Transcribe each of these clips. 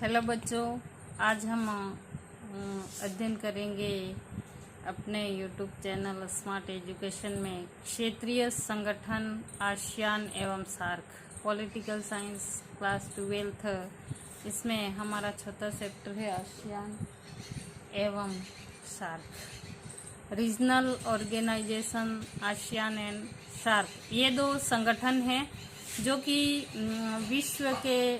Hello बच्चों, आज हम अध्ययन करेंगे अपने यूट्यूब चैनल स्मार्ट एजुकेशन में क्षेत्रीय संगठन आसियान एवं SAARC political science class 12th। इसमें हमारा चौथा चैप्टर है आसियान एवं SAARC. Regional organization ASEAN and SAARC ये दो संगठन हैं जो कि विश्व के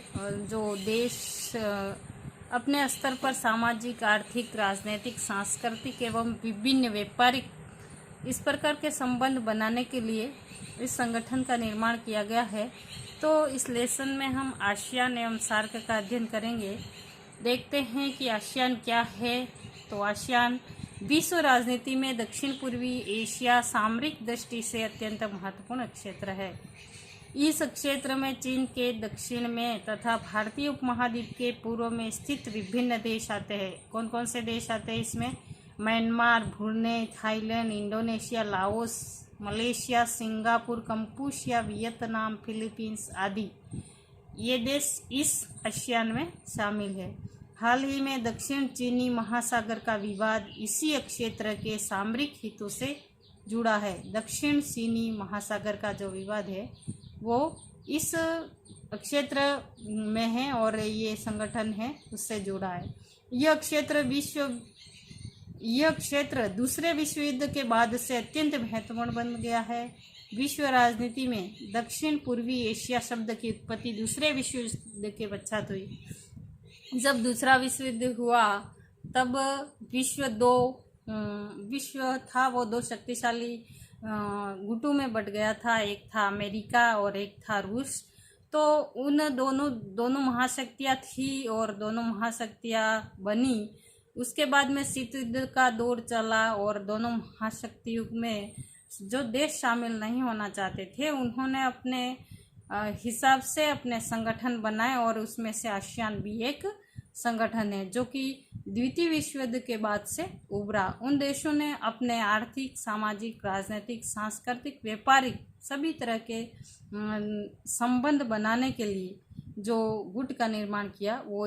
जो देश अपने स्तर पर सामाजिक, आर्थिक, राजनीतिक, सांस्कृतिक एवं विभिन्न व्यापारिक इस प्रकार के संबंध बनाने के लिए इस संगठन का निर्माण किया गया है। तो इस लेसन में हम आसियान एवं सार्क का अध्ययन करेंगे। देखते हैं कि आसियान क्या है। तो आसियान विश्व राजनीति में दक्षिण पूर्वी एशिया सामरिक दृष्टि से अत्यंत महत्वपूर्ण क्षेत्र है। इस क्षेत्र में चीन के दक्षिण में तथा भारतीय उपमहाद्वीप के पूर्व में स्थित विभिन्न देश आते हैं। कौन कौन से देश आते हैं इसमें? Myanmar, Brunei, Thailand, Indonesia, Laos, Malaysia, Singapore, Kampuchea, Vietnam, Philippines आदि ये देश इस आसियान में शामिल है। हाल ही में दक्षिण चीनी महासागर का विवाद इसी क्षेत्र के सामरिक हितों से जुड़ा है। दक्षिण चीनी महासागर का जो विवाद है वो इस क्षेत्र में है और ये संगठन है उससे जुड़ा है। यह क्षेत्र दूसरे विश्व युद्ध के बाद से अत्यंत महत्वपूर्ण बन गया है। विश्व राजनीति में दक्षिण पूर्वी एशिया शब्द की उत्पत्ति दूसरे विश्व युद्ध के पश्चात हुई। जब दूसरा विश्व युद्ध हुआ तब विश्व था वो दो शक्तिशाली गुटों में बट गया था। एक था अमेरिका और एक था रूस। तो उन दोनों महाशक्तियाँ थी और दोनों महाशक्तियाँ बनी। उसके बाद में शीत युद्ध का दौर चला और दोनों महाशक्तियों में जो देश शामिल नहीं होना चाहते थे उन्होंने अपने हिसाब से अपने संगठन बनाए और उसमें से आसियान भी एक संगठन है जो कि द्वितीय विश्व युद्ध के बाद से उभरा। उन देशों ने अपने आर्थिक, सामाजिक, राजनीतिक, सांस्कृतिक, व्यापारिक सभी तरह के संबंध बनाने के लिए जो गुट का निर्माण किया वो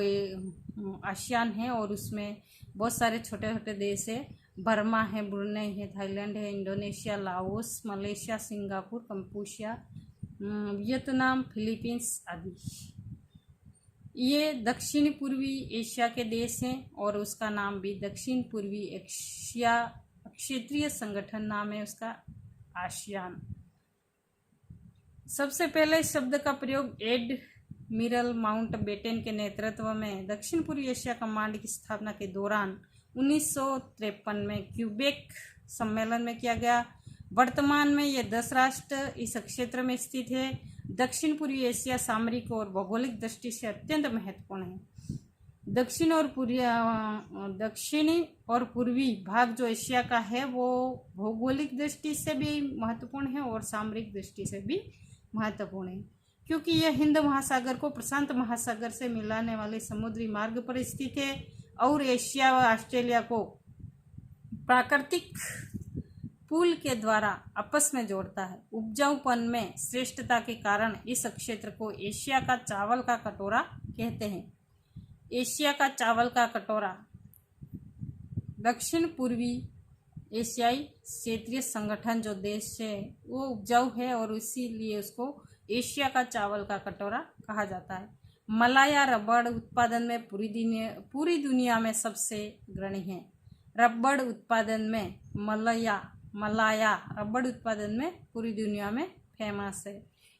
आसियान है और उसमें बहुत सारे छोटे छोटे देश है। बर्मा है, ब्रुनेई है, थाईलैंड है, Indonesia, Laos, Malaysia, Singapore, Kampuchea, Vietnam, Philippines आदि ये दक्षिण पूर्वी एशिया के देश हैं और उसका नाम भी दक्षिण पूर्वी एशिया क्षेत्रीय संगठन नाम है उसका आसियान। सबसे पहले इस शब्द का प्रयोग एडमिरल माउंटबेटन के नेतृत्व में दक्षिण पूर्वी एशिया कमांड की स्थापना के दौरान 1953 में क्यूबेक सम्मेलन में किया गया। वर्तमान में ये 10 राष्ट्र इस क्षेत्र में स्थित है। दक्षिण पूर्वी एशिया सामरिक और भौगोलिक दृष्टि से अत्यंत महत्वपूर्ण है। दक्षिणी और पूर्वी भाग जो एशिया का है वो भौगोलिक दृष्टि से भी महत्वपूर्ण है और सामरिक दृष्टि से भी महत्वपूर्ण है, क्योंकि यह हिंद महासागर को प्रशांत महासागर से मिलाने वाले समुद्री मार्ग पर स्थित है और एशिया व ऑस्ट्रेलिया को प्राकृतिक पुल के द्वारा आपस में जोड़ता है। उपजाऊपन में श्रेष्ठता के कारण इस क्षेत्र को एशिया का चावल का कटोरा कहते हैं। एशिया का चावल का कटोरा दक्षिण पूर्वी एशियाई क्षेत्रीय संगठन जो देश है वो उपजाऊ है और इसीलिए उसको एशिया का चावल का कटोरा कहा जाता है। मलाया रबड़ उत्पादन में पूरी दुनिया में सबसे अग्रणी है। रबड़ उत्पादन में मलाया रबड़ उत्पादन में पूरी दुनिया में फेमस है।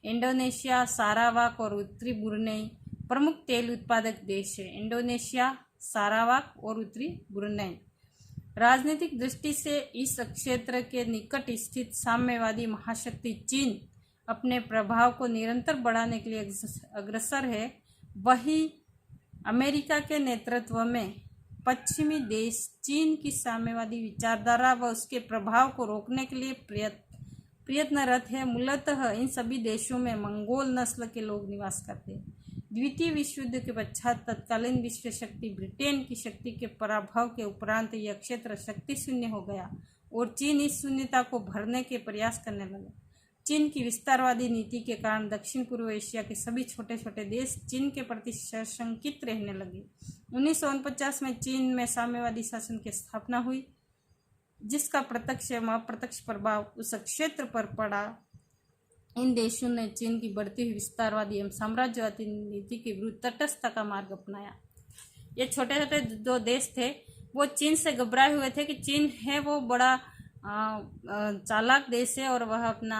इंडोनेशिया, सारावाक और उत्तरी ब्रुनेई प्रमुख तेल उत्पादक देश है। इंडोनेशिया, सारावाक और उत्तरी ब्रुनेई राजनीतिक दृष्टि से इस क्षेत्र के निकट स्थित साम्यवादी महाशक्ति चीन अपने प्रभाव को निरंतर बढ़ाने के लिए अग्रसर है। वही अमेरिका के नेतृत्व में पश्चिमी देश चीन की साम्यवादी विचारधारा व उसके प्रभाव को रोकने के लिए प्रयत्नरत है। मूलतः इन सभी देशों में मंगोल नस्ल के लोग निवास करते हैं। द्वितीय विश्व युद्ध के पश्चात तत्कालीन विश्व शक्ति ब्रिटेन की शक्ति के पराभव के उपरांत यह क्षेत्र शक्ति शून्य हो गया और चीन इस शून्यता को भरने के प्रयास करने लगा। चीन की विस्तारवादी नीति के कारण दक्षिण पूर्व एशिया के सभी छोटे छोटे देश चीन के प्रति सशंकित रहने लगे। 1949 में चीन में साम्यवादी शासन की स्थापना हुई, जिसका प्रत्यक्ष एवं अप्रत्यक्ष प्रभाव उस क्षेत्र पर पड़ा। इन देशों ने चीन की बढ़ती हुई विस्तारवादी एवं साम्राज्यवादी नीति के विरुद्ध तटस्थता का मार्ग अपनाया। ये छोटे छोटे दो देश थे, वो चीन से घबराए हुए थे कि चीन है वो बड़ा चालाक देश है और वह अपना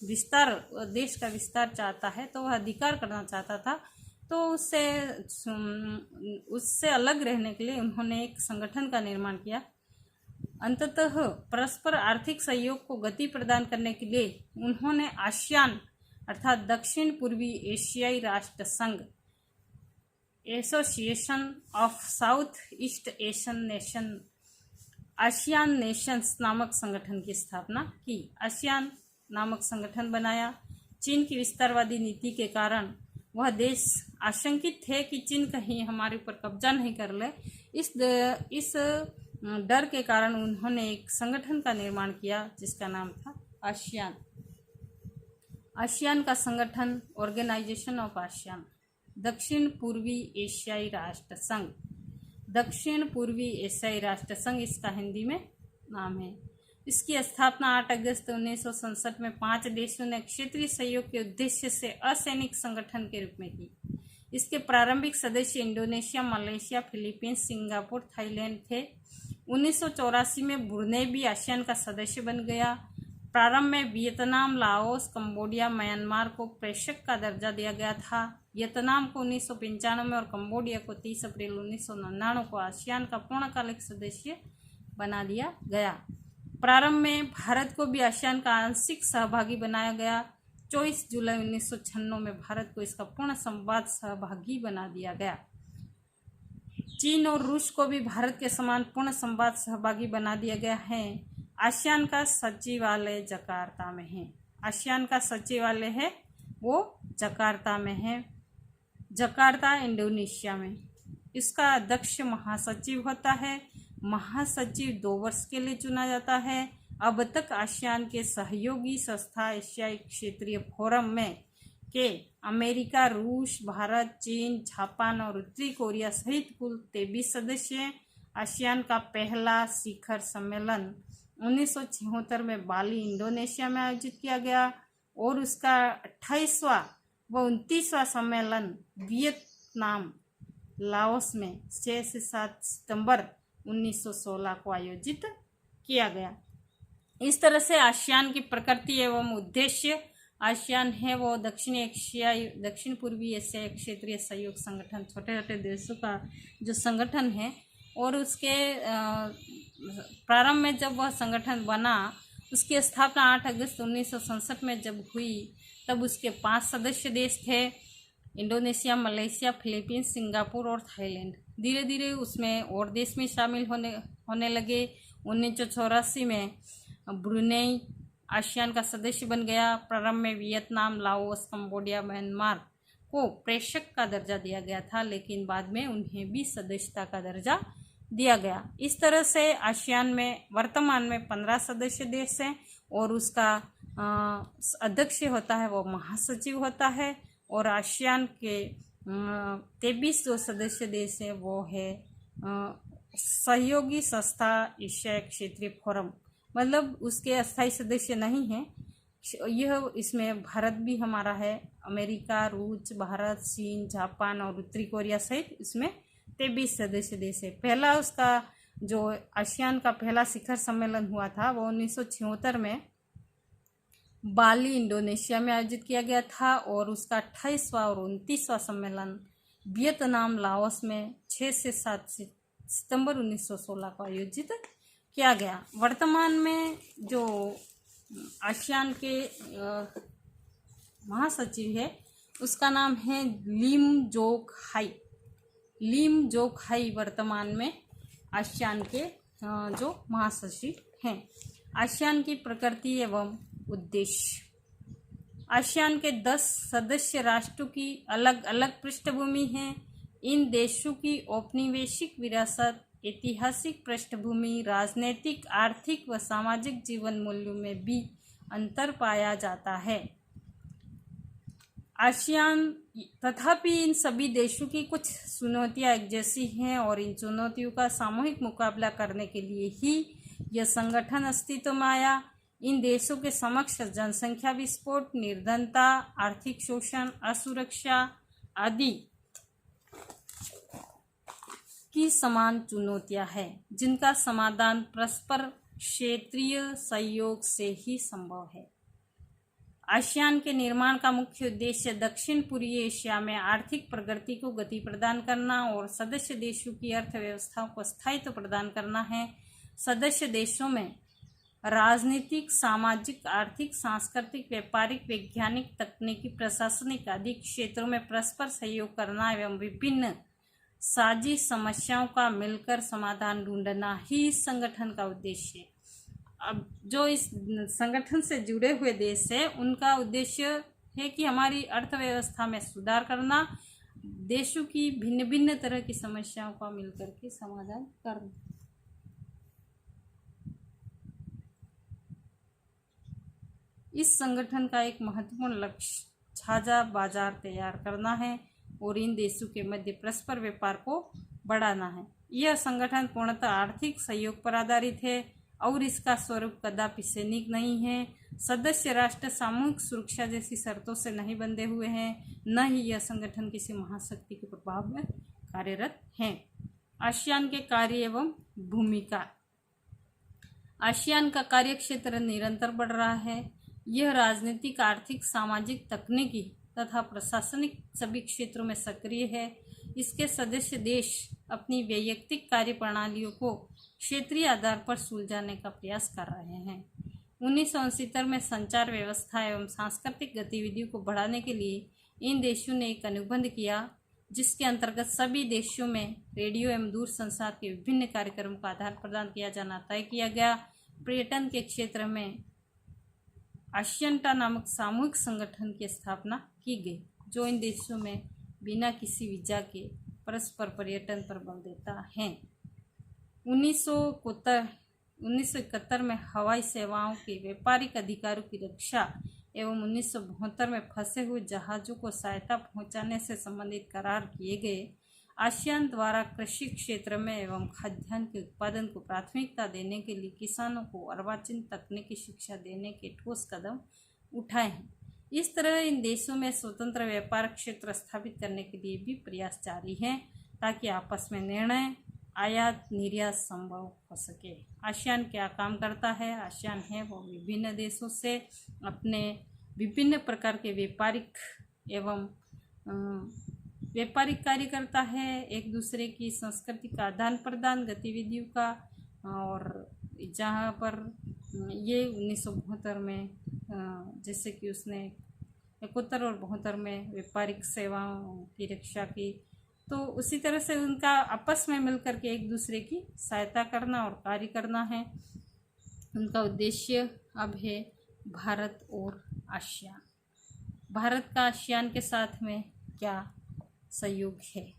विस्तार, देश का विस्तार चाहता है, तो वह अधिकार करना चाहता था। तो उससे अलग रहने के लिए उन्होंने एक संगठन का निर्माण किया। अंततः परस्पर आर्थिक सहयोग को गति प्रदान करने के लिए उन्होंने आसियान अर्थात दक्षिण पूर्वी एशियाई राष्ट्र संघ, association of south east Asian nation, ASEAN Nations नामक संगठन की स्थापना की। आसियान नामक संगठन बनाया। चीन की विस्तारवादी नीति के कारण वह देश आशंकित थे कि चीन कहीं हमारे ऊपर कब्जा नहीं कर ले। इस डर के कारण उन्होंने एक संगठन का निर्माण किया जिसका नाम था आसियान। आसियान का संगठन, ऑर्गेनाइजेशन ऑफ आसियान, दक्षिण पूर्वी एशियाई राष्ट्र संघ, दक्षिण पूर्वी एशियाई राष्ट्र संघ इसका हिंदी में नाम है। इसकी स्थापना 8 अगस्त 1967 में 5 देशों ने क्षेत्रीय सहयोग के उद्देश्य से असैनिक संगठन के रूप में की। इसके प्रारंभिक सदस्य Indonesia, Malaysia, Philippines, Singapore, Thailand थे। 1984 में ब्रुनेई भी आसियान का सदस्य बन गया। प्रारंभ में वियतनाम, लाओस, कंबोडिया, म्यांमार को प्रेषक का दर्जा दिया गया था। वियतनाम को 1995 में और कंबोडिया को 30 अप्रैल 1999 को आसियान का पूर्णकालिक सदस्य बना दिया गया। प्रारंभ में भारत को भी आसियान का आंशिक सहभागी बनाया गया। 24 जुलाई 1996 में भारत को इसका पूर्ण संवाद सहभागी बना दिया गया। चीन और रूस को भी भारत के समान पूर्ण संवाद सहभागी बना दिया गया है। आसियान का सचिवालय जकार्ता में है। आसियान का सचिवालय है वो जकार्ता में है, जकार्ता इंडोनेशिया में। इसका अध्यक्ष महासचिव होता है। महासचिव 2 वर्ष के लिए चुना जाता है। अब तक आसियान के सहयोगी संस्था एशियाई क्षेत्रीय फोरम में के अमेरिका, रूस, भारत, चीन, जापान और उत्तरी कोरिया सहित कुल 23 सदस्य हैं। आसियान का पहला शिखर सम्मेलन 1976 में बाली, इंडोनेशिया में आयोजित किया गया और उसका 28वां व 29वां सम्मेलन वियतनाम, लाओस में 6 से 7 सितंबर 1916 को आयोजित किया गया। इस तरह से आसियान की प्रकृति एवं उद्देश्य, आसियान है वो दक्षिण पूर्वी एशियाई क्षेत्रीय सहयोग संगठन, छोटे छोटे देशों का जो संगठन है। और उसके प्रारंभ में जब वह संगठन बना, उसकी स्थापना 8 अगस्त 1967 में जब हुई, तब उसके 5 सदस्य देश थे, इंडोनेशिया, मलेशिया, फिलीपींस, सिंगापुर और थाईलैंड। धीरे धीरे उसमें और देश में शामिल होने लगे। 1984 में ब्रुनेई आसियान का सदस्य बन गया। प्रारंभ में वियतनाम, लाओस, कंबोडिया, म्यांमार को प्रेषक का दर्जा दिया गया था, लेकिन बाद में उन्हें भी सदस्यता का दर्जा दिया गया। इस तरह से आसियान में वर्तमान में 15 सदस्य देश हैं और उसका अध्यक्ष होता है वो महासचिव होता है। और आसियान के 23 जो सदस्य देश हैं वो है सहयोगी संस्था एशियाई क्षेत्रीय फोरम, मतलब उसके अस्थायी सदस्य नहीं हैं। यह इसमें भारत भी हमारा है, अमेरिका, रूस, भारत, चीन, जापान और उत्तरी कोरिया सहित इसमें 23 सदस्य देश है। पहला उसका जो आसियान का पहला शिखर सम्मेलन हुआ था वो 1976 में बाली, इंडोनेशिया में आयोजित किया गया था और उसका 28वां और 29वां सम्मेलन वियतनाम, लाओस में 6 से 7 सितंबर 1916 को आयोजित किया गया। वर्तमान में जो आसियान के महासचिव है उसका नाम है लिम जोक हाई। लिम जोक हाई वर्तमान में आसियान के जो महासचिव हैं। आसियान की प्रकृति एवं उद्देश्य, आसियान के 10 सदस्य राष्ट्रों की अलग अलग पृष्ठभूमि है। इन देशों की औपनिवेशिक विरासत, ऐतिहासिक पृष्ठभूमि, राजनीतिक, आर्थिक व सामाजिक जीवन मूल्यों में भी अंतर पाया जाता है। आसियान तथापि इन सभी देशों की कुछ चुनौतियां एक जैसी हैं और इन चुनौतियों का सामूहिक मुकाबला करने के लिए ही यह संगठन अस्तित्व में आया। इन देशों के समक्ष जनसंख्या विस्फोट, निर्धनता, आर्थिक शोषण, असुरक्षा आदि की समान चुनौतियां हैं, जिनका समाधान परस्पर क्षेत्रीय सहयोग से ही संभव है। आसियान के निर्माण का मुख्य उद्देश्य दक्षिण पूर्वी एशिया में आर्थिक प्रगति को गति प्रदान करना और सदस्य देशों की अर्थव्यवस्थाओं को स्थायित्व प्रदान करना है। सदस्य देशों में राजनीतिक, सामाजिक, आर्थिक, सांस्कृतिक, व्यापारिक, वैज्ञानिक, तकनीकी, प्रशासनिक आदि क्षेत्रों में परस्पर सहयोग करना एवं विभिन्न साझी समस्याओं का मिलकर समाधान ढूंढना ही इस संगठन का उद्देश्य है। अब जो इस संगठन से जुड़े हुए देश है, उनका उद्देश्य है कि हमारी अर्थव्यवस्था में सुधार करना, देशों की भिन्न भिन्न तरह की समस्याओं का मिलकर के समाधान करना। इस संगठन का एक महत्वपूर्ण लक्ष्य साझा बाजार तैयार करना है और इन देशों के मध्य परस्पर व्यापार को बढ़ाना है। यह संगठन पूर्णतः आर्थिक सहयोग पर आधारित है और इसका स्वरूप कदापि सैनिक नहीं है। सदस्य राष्ट्र सामूहिक सुरक्षा जैसी शर्तों से नहीं बंधे हुए हैं, न ही यह संगठन किसी महाशक्ति के प्रभाव में कार्यरत है। आसियान के कार्य एवं भूमिका। आसियान का कार्यक्षेत्र निरंतर बढ़ रहा है। यह राजनीतिक, आर्थिक, सामाजिक, तकनीकी तथा प्रशासनिक सभी क्षेत्रों में सक्रिय है। इसके सदस्य देश अपनी वैयक्तिक कार्य प्रणालियों को क्षेत्रीय आधार पर सुलझाने का प्रयास कर रहे हैं। 1969 में संचार व्यवस्था एवं सांस्कृतिक गतिविधियों को बढ़ाने के लिए इन देशों ने एक अनुबंध किया, जिसके अंतर्गत सभी देशों में रेडियो एवं दूरसंचार के विभिन्न कार्यक्रमों का आदान प्रदान किया जाना तय किया गया। पर्यटन के क्षेत्र में आसियान्टा नामक सामूहिक संगठन की स्थापना की गई, जो इन देशों में बिना किसी वीजा के परस्पर पर्यटन पर बल देता है। 1971 में हवाई सेवाओं के व्यापारिक अधिकारों की रक्षा एवं 1972 में फंसे हुए जहाज़ों को सहायता पहुंचाने से संबंधित करार किए गए। आसियान द्वारा कृषि क्षेत्र में एवं खाद्यान्न के उत्पादन को प्राथमिकता देने के लिए किसानों को अर्वाचीन तकनीकी शिक्षा देने के ठोस कदम उठाए हैं। इस तरह इन देशों में स्वतंत्र व्यापार क्षेत्र स्थापित करने के लिए भी प्रयास जारी हैं, ताकि आपस में निर्णय, आयात निर्यात संभव हो सके। आसियान क्या काम करता है? आसियान है वो विभिन्न देशों से अपने विभिन्न प्रकार के व्यापारिक कार्य करता है, एक दूसरे की संस्कृति का आदान प्रदान गतिविधियों का, और जहाँ पर ये 1972 में जैसे कि उसने 71 और 72 में व्यापारिक सेवाओं की रक्षा की, तो उसी तरह से उनका आपस में मिलकर के एक दूसरे की सहायता करना और कार्य करना है। उनका उद्देश्य अब है भारत और आसियान। भारत का आसियान के साथ में क्या सहयोग है?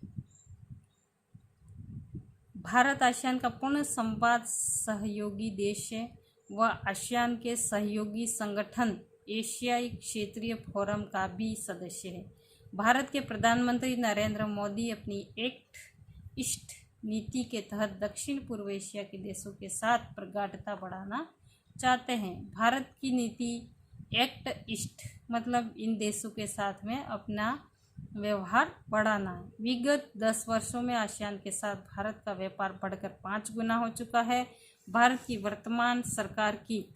भारत आसियान का पूर्ण संवाद सहयोगी देश है। वह आसियान के सहयोगी संगठन एशियाई क्षेत्रीय फोरम का भी सदस्य है। भारत के प्रधानमंत्री नरेंद्र मोदी अपनी एक्ट ईस्ट नीति के तहत दक्षिण पूर्व एशिया के देशों के साथ प्रगाढ़ता बढ़ाना चाहते हैं। भारत की नीति एक्ट ईस्ट मतलब इन देशों के साथ में अपना व्यवहार बढ़ाना है। विगत 10 वर्षों में आसियान के साथ भारत का व्यापार बढ़कर 5 गुना हो चुका है। भारत की वर्तमान सरकार की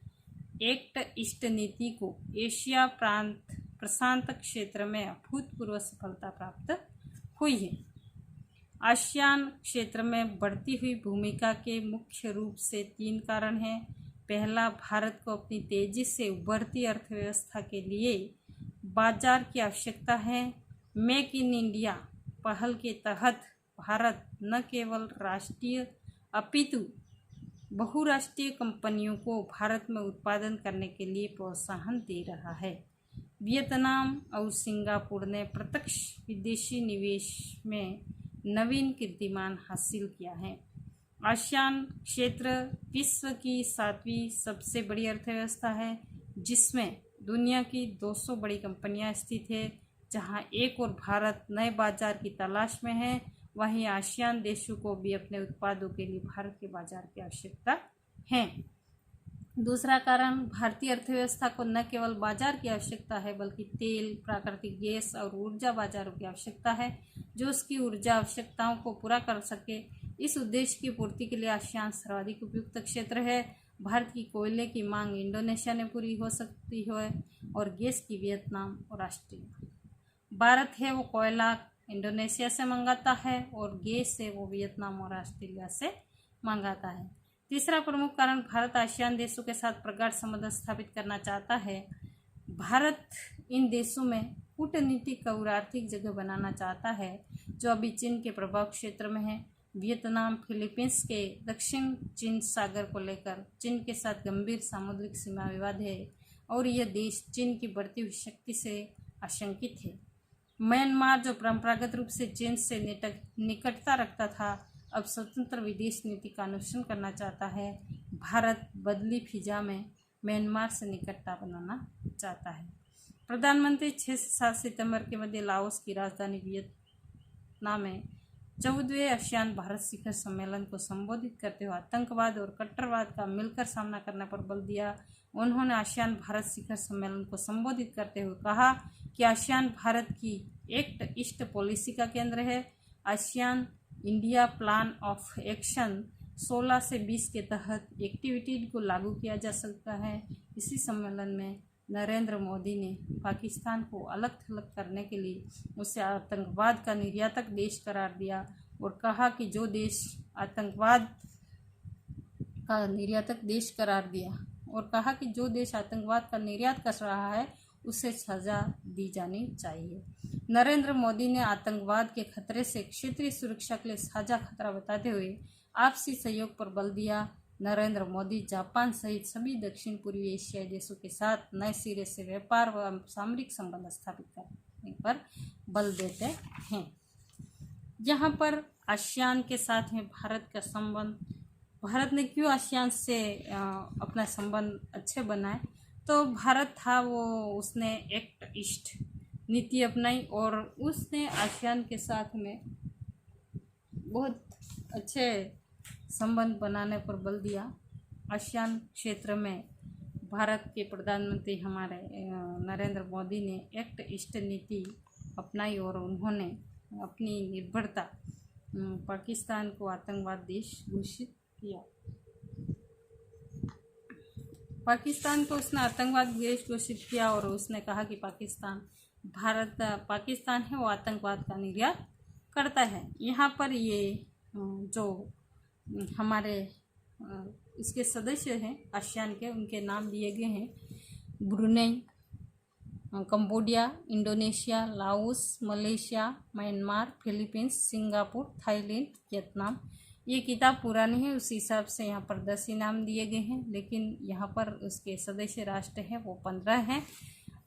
एक्ट ईस्ट नीति को एशिया प्रशांत क्षेत्र में अभूतपूर्व सफलता प्राप्त हुई है। आसियान क्षेत्र में बढ़ती हुई भूमिका के मुख्य रूप से 3 कारण हैं। पहला, भारत को अपनी तेजी से उभरती अर्थव्यवस्था के लिए बाजार की आवश्यकता है। मेक इन इंडिया पहल के तहत भारत न केवल राष्ट्रीय अपितु बहुराष्ट्रीय कंपनियों को भारत में उत्पादन करने के लिए प्रोत्साहन दे रहा है। वियतनाम और सिंगापुर ने प्रत्यक्ष विदेशी निवेश में नवीन कीर्तिमान हासिल किया है। आसियान क्षेत्र विश्व की 7वीं सबसे बड़ी अर्थव्यवस्था है। जिसमें दुनिया की 200 बड़ी कंपनियां स्थित है। जहां एक और भारत नए बाजार की तलाश में है, वहीं आसियान देशों को भी अपने उत्पादों के लिए भारत के बाजार की आवश्यकता है। दूसरा कारण, भारतीय अर्थव्यवस्था को न केवल बाजार की आवश्यकता है बल्कि तेल, प्राकृतिक गैस और ऊर्जा बाजारों की आवश्यकता है जो उसकी ऊर्जा आवश्यकताओं को पूरा कर सके। इस उद्देश्य की पूर्ति के लिए आसियान सर्वाधिक उपयुक्त क्षेत्र है। भारत की कोयले की मांग इंडोनेशिया में पूरी हो सकती है और गैस की वियतनाम और ऑस्ट्रेलिया। भारत है वो कोयला इंडोनेशिया से मंगाता है और गैस है वो वियतनाम और ऑस्ट्रेलिया से मंगाता है। तीसरा प्रमुख कारण, भारत आसियान देशों के साथ प्रगाढ़ संबंध स्थापित करना चाहता है। भारत इन देशों में कूटनीतिक और आर्थिक जगह बनाना चाहता है जो अभी चीन के प्रभाव क्षेत्र में है। वियतनाम फिलीपींस के दक्षिण चीन सागर को लेकर चीन के साथ गंभीर सामुद्रिक सीमा विवाद है और यह देश चीन की बढ़ती हुई शक्ति से आशंकित है। म्यांमार, जो परंपरागत रूप से चीन से निकटता रखता था, अब स्वतंत्र विदेश नीति का अनुसरण करना चाहता है। भारत बदली फिजा में म्यांमार से निकटता बनाना चाहता है। प्रधानमंत्री 6 से 7 सितंबर के मध्य लाओस की राजधानी वियतनाम में 14वें आसियान भारत शिखर सम्मेलन को संबोधित करते हुए आतंकवाद और कट्टरवाद का मिलकर सामना करने पर बल दिया। उन्होंने आसियान भारत शिखर सम्मेलन को संबोधित करते हुए कहा कि आसियान भारत की एक्ट ईस्ट पॉलिसी का केंद्र है। ASEAN India plan of action 16 से 20 के तहत एक्टिविटी को लागू किया जा सकता है। इसी सम्मेलन में नरेंद्र मोदी ने पाकिस्तान को अलग थलग करने के लिए उसे आतंकवाद का निर्यातक देश करार दिया और कहा कि जो देश आतंकवाद का निर्यातक देश करार दिया का निर्यात कर रहा है उसे सजा दी जानी चाहिए। नरेंद्र मोदी ने आतंकवाद के खतरे से क्षेत्रीय सुरक्षा के लिए साझा खतरा बताते हुए आपसी सहयोग पर बल दिया। नरेंद्र मोदी जापान सहित सभी दक्षिण पूर्वी एशियाई देशों के साथ नए सिरे से व्यापार व सामरिक संबंध स्थापित करने पर बल देते हैं। यहाँ पर आसियान के साथ में भारत का संबंध, भारत ने क्यों आसियान से अपना संबंध अच्छे बनाए, तो भारत था वो उसने एक्ट ईस्ट नीति अपनाई और उसने आसियान के साथ में बहुत अच्छे संबंध बनाने पर बल दिया। आसियान क्षेत्र में भारत के प्रधानमंत्री हमारे नरेंद्र मोदी ने एक्ट ईस्ट नीति अपनाई और उन्होंने अपनी निर्भरता पाकिस्तान को आतंकवाद देश घोषित किया। पाकिस्तान को उसने आतंकवाद देश घोषित किया और उसने कहा कि पाकिस्तान है वो आतंकवाद का निर्यात करता है। यहाँ पर ये जो हमारे इसके सदस्य हैं आसियान के, उनके नाम दिए गए हैं: Brunei, Cambodia, Indonesia, Laos, Malaysia, Myanmar, Philippines, Singapore, Thailand, Vietnam. ये किताब पुरानी है, उस हिसाब से यहाँ पर 10 ही नाम दिए गए हैं, लेकिन यहाँ पर उसके सदस्य राष्ट्र हैं वो 15 हैं।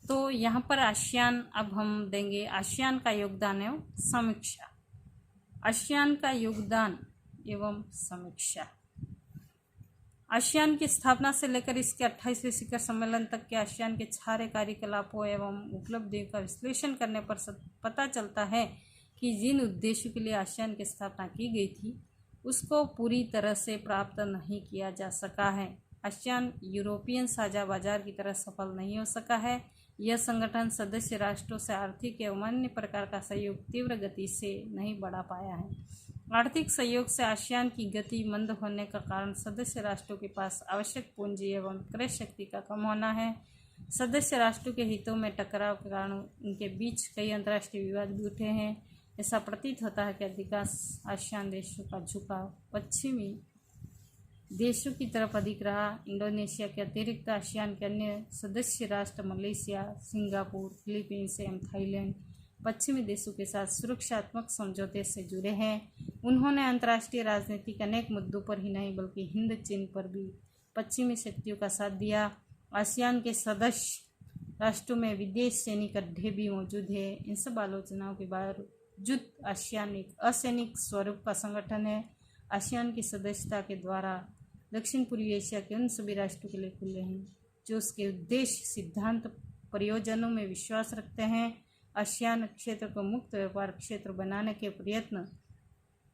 तो यहाँ पर आसियान अब हम देंगे आसियान का योगदान एवं समीक्षा। आसियान का योगदान एवं समीक्षा। आसियान की स्थापना से लेकर इसके 28वें शिखर सम्मेलन तक के आसियान के सारे कार्यकलापों एवं उपलब्धियों का विश्लेषण करने पर पता चलता है कि जिन उद्देश्यों के लिए आसियान की स्थापना की गई थी उसको पूरी तरह से प्राप्त नहीं किया जा सका है। आसियान यूरोपियन साझा बाजार की तरह सफल नहीं हो सका है। यह संगठन सदस्य राष्ट्रों से आर्थिक एवं अन्य प्रकार का सहयोग तीव्र गति से नहीं बढ़ा पाया है। आर्थिक सहयोग से आसियान की गति मंद होने का कारण सदस्य राष्ट्रों के पास आवश्यक पूंजी एवं क्रय शक्ति का कम होना है। सदस्य राष्ट्रों के हितों में टकराव के कारण उनके बीच कई अंतर्राष्ट्रीय विवाद भी उठे हैं। ऐसा प्रतीत होता है कि अधिकांश आसियान देशों का झुकाव पश्चिमी देशों की तरफ अधिक रहा। इंडोनेशिया के अतिरिक्त आसियान के अन्य सदस्य राष्ट्र मलेशिया, सिंगापुर, फिलीपींस एवं थाईलैंड पश्चिमी देशों के साथ सुरक्षात्मक समझौते से जुड़े हैं। उन्होंने अंतर्राष्ट्रीय राजनीति के अनेक मुद्दों पर ही नहीं बल्कि हिंद चीन पर भी पश्चिमी शक्तियों का साथ दिया। आसियान के सदस्य राष्ट्रों में विदेश सैनिक अड्डे भी मौजूद है। इन सब आलोचनाओं के बावजूद आसियान एक असैनिक स्वरूप का संगठन है। आसियान की सदस्यता के द्वारा दक्षिण पूर्वी एशिया के उन सभी राष्ट्रों के लिए खुले हैं जो उसके उद्देश्य, सिद्धांत, प्रयोजनों में विश्वास रखते हैं। आसियान क्षेत्र को मुक्त व्यापार क्षेत्र बनाने के प्रयत्न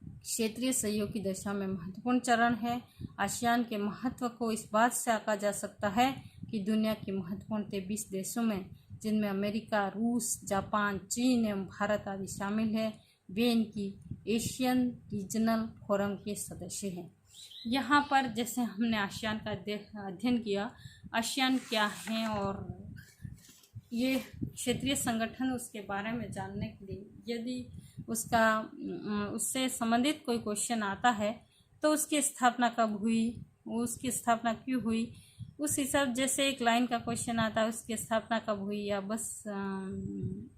क्षेत्रीय सहयोग की दिशा में महत्वपूर्ण चरण है। आसियान के महत्व को इस बात से आंका जा सकता है कि दुनिया की महत्वपूर्ण 23 देशों में, जिनमें अमेरिका, रूस, जापान, चीन एवं भारत आदि शामिल है, वे इनकी एशियन रीजनल फोरम के सदस्य हैं। यहाँ पर जैसे हमने आसियान का अध्ययन किया, आसियान क्या है और ये क्षेत्रीय संगठन, उसके बारे में जानने के लिए यदि उससे संबंधित कोई क्वेश्चन आता है तो उसकी स्थापना कब हुई, उसकी स्थापना क्यों हुई, उस हिसाब, जैसे एक लाइन का क्वेश्चन आता है उसकी स्थापना कब हुई, या बस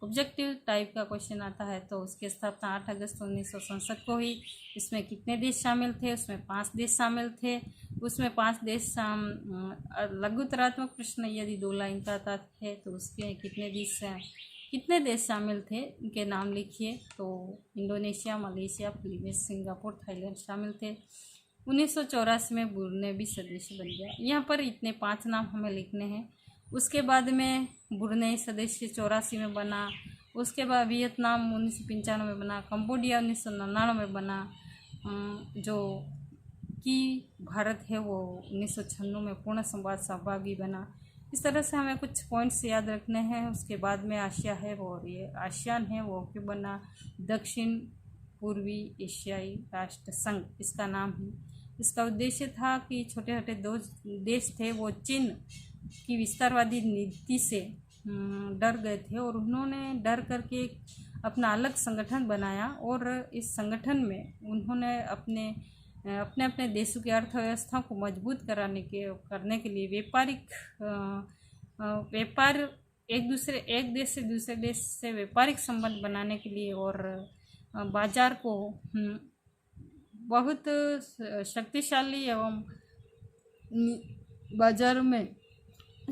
ऑब्जेक्टिव टाइप का क्वेश्चन आता है तो उसकी स्थापना 8 अगस्त 1967 को हुई। इसमें कितने देश शामिल थे? उसमें 5 देश शामिल थे। उसमें 5 देश लघुतरात्मक प्रश्न यदि 2 लाइन का आता है तो उसके कितने देश शामिल थे, उनके नाम लिखिए। तो Indonesia, Malaysia, Philippines, Singapore, Thailand शामिल थे। 1984 में ब्रुनेई भी सदस्य बन गया। यहाँ पर इतने 5 नाम हमें लिखने हैं। उसके बाद में ब्रुनेई सदस्य 84 में बना। उसके बाद वियतनाम 1995 में बना। कंबोडिया 1999 में बना। जो कि भारत है वो 1996 में पूर्ण संवाद सहभागी बना। इस तरह से हमें कुछ पॉइंट्स याद रखने हैं। उसके बाद में आसिया है और ये आसियान है वो क्यों बना? दक्षिण पूर्वी एशियाई राष्ट्र संघ इसका नाम है। इसका उद्देश्य था कि छोटे छोटे 2 देश थे वो चीन की विस्तारवादी नीति से डर गए थे और उन्होंने डर करके अपना अलग संगठन बनाया और इस संगठन में उन्होंने अपने देशों की अर्थव्यवस्था को मजबूत करने के लिए व्यापार एक देश से दूसरे देश से व्यापारिक संबंध बनाने के लिए और बाजार को बहुत शक्तिशाली एवं बाजार में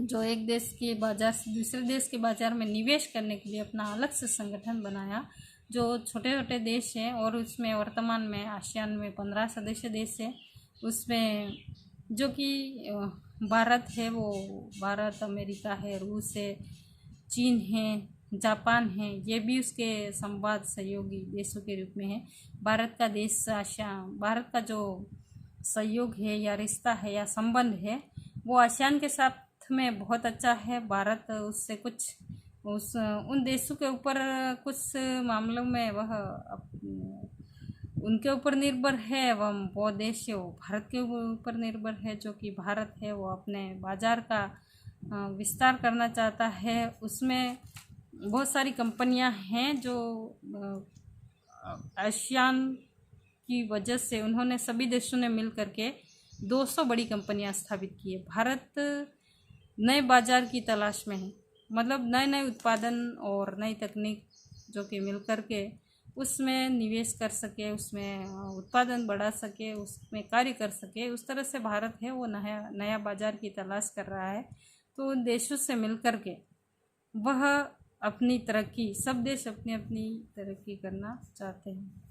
जो एक देश के बाजार से दूसरे देश के बाजार में निवेश करने के लिए अपना अलग से संगठन बनाया, जो छोटे छोटे देश हैं। और उसमें वर्तमान में आसियान में 15 सदस्य देश है। उसमें जो कि भारत है वो भारत, अमेरिका है, रूस है, चीन है, जापान है, ये भी उसके संवाद सहयोगी देशों के रूप में है। भारत का जो सहयोग है या रिश्ता है या संबंध है वो आसियान के साथ में बहुत अच्छा है। भारत उससे उन देशों के ऊपर कुछ मामलों में वह उनके ऊपर निर्भर है एवं वो देश है वो भारत के ऊपर निर्भर है। जो कि भारत है वो अपने बाजार का विस्तार करना चाहता है। उसमें बहुत सारी कंपनियां हैं जो आसियान की वजह से उन्होंने सभी देशों ने मिल करके 200 बड़ी कंपनियां स्थापित की है। भारत नए बाजार की तलाश में है, मतलब नए उत्पादन और नई तकनीक जो कि मिल करके उसमें निवेश कर सके, उसमें उत्पादन बढ़ा सके, उसमें कार्य कर सके। उस तरह से भारत है वो नया बाजार की तलाश कर रहा है। तो उन देशों से मिल करके वह अपनी तरक्की, सब देश अपनी अपनी तरक्की करना चाहते हैं।